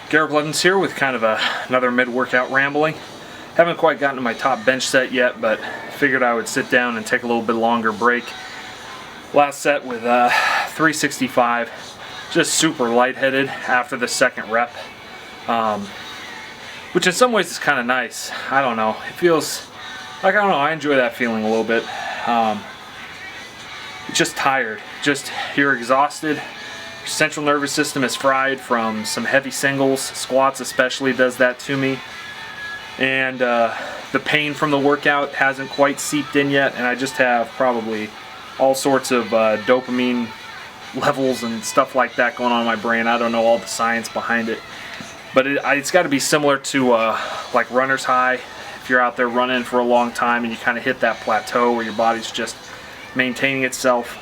Garrett Blevins here with kind of another mid-workout rambling. Haven't quite gotten to my top bench set yet, but figured I would sit down and take a little bit longer break. Last set with 365, just super lightheaded after the second rep, which in some ways is kind of nice. I don't know, it feels like, I don't know, I enjoy that feeling a little bit. It's just tired, just you're exhausted. Your central nervous system is fried from some heavy singles. Squats especially does that to me. And the pain from the workout hasn't quite seeped in yet, and I just have probably all sorts of dopamine levels and stuff like that going on in my brain. I don't know all the science behind it, but it's got to be similar to like runner's high. If you're out there running for a long time and you kind of hit that plateau where your body's just maintaining itself,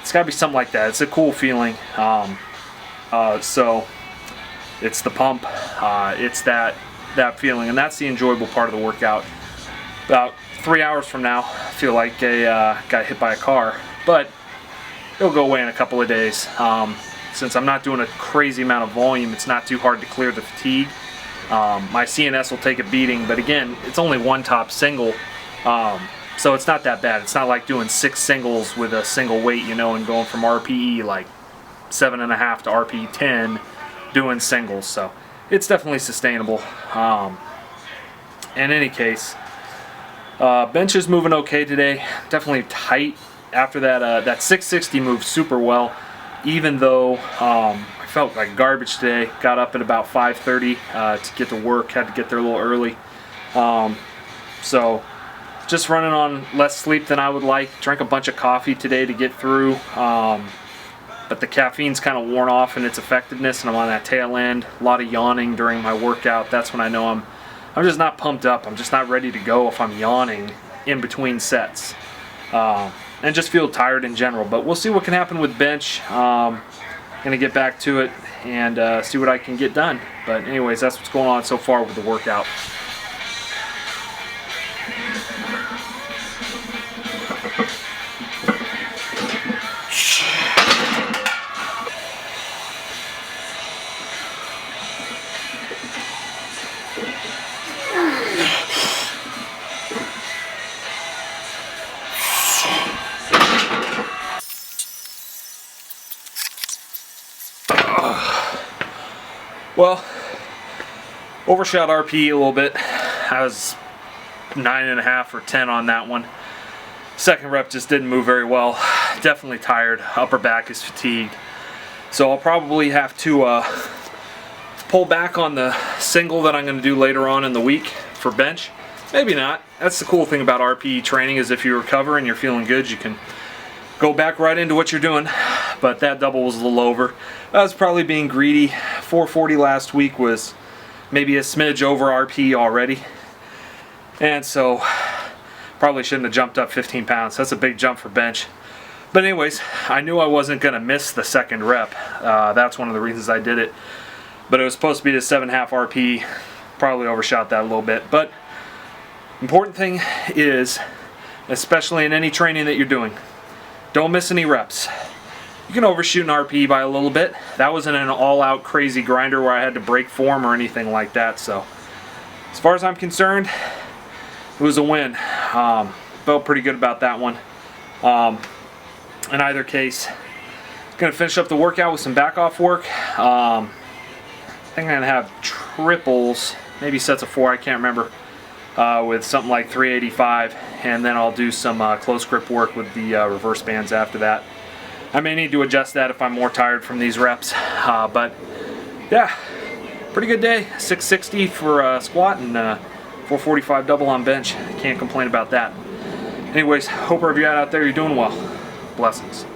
it's got to be something like that. It's a cool feeling. So it's the pump. It's that feeling, and that's the enjoyable part of the workout. About 3 hours from now, I feel like I got hit by a car, but it'll go away in a couple of days. Since I'm not doing a crazy amount of volume, it's not too hard to clear the fatigue. My CNS will take a beating, but again, it's only one top single, so it's not that bad. It's not like doing 6 singles with a single weight, you know, and going from RPE like 7.5 to RPE 10 doing singles. So it's definitely sustainable. In any case, bench is moving okay today. Definitely tight after that 660 moved super well, even though I felt like garbage today. Got up at about 5:30 to get to work. Had to get there a little early. So just running on less sleep than I would like. Drank a bunch of coffee today to get through. But the caffeine's kind of worn off in its effectiveness, and I'm on that tail end. A lot of yawning during my workout. That's when I know I'm just not pumped up. I'm just not ready to go if I'm yawning in between sets. And just feel tired in general. But we'll see what can happen with bench. Gonna get back to it and see what I can get done. But anyways, that's what's going on so far with the workout. Well, overshot RPE a little bit. I was 9.5 or 10 on that one. Second rep just didn't move very well. Definitely tired. Upper back is fatigued. So I'll probably have to pull back on the single that I'm going to do later on in the week for bench. Maybe not. That's the cool thing about RPE training, is if you recover and you're feeling good, you can go back right into what you're doing. But that double was a little over. I was probably being greedy. 440 last week was maybe a smidge over RP already. And so probably shouldn't have jumped up 15 pounds. That's a big jump for bench. But anyways, I knew I wasn't going to miss the second rep. That's one of the reasons I did it. But it was supposed to be the 7.5 RP. Probably overshot that a little bit. But important thing is, especially in any training that you're doing, don't miss any reps. You can overshoot an RPE by a little bit. That wasn't an all-out crazy grinder where I had to break form or anything like that. So as far as I'm concerned, it was a win. Felt pretty good about that one. In either case, gonna finish up the workout with some back off work. I think I'm gonna have triples, maybe sets of 4, I can't remember, with something like 385, and then I'll do some close grip work with the reverse bands after that. I may need to adjust that if I'm more tired from these reps, but yeah, pretty good day. 660 for squat and 445 double on bench. Can't complain about that. Anyways, hope wherever you're out there, you're doing well. Blessings.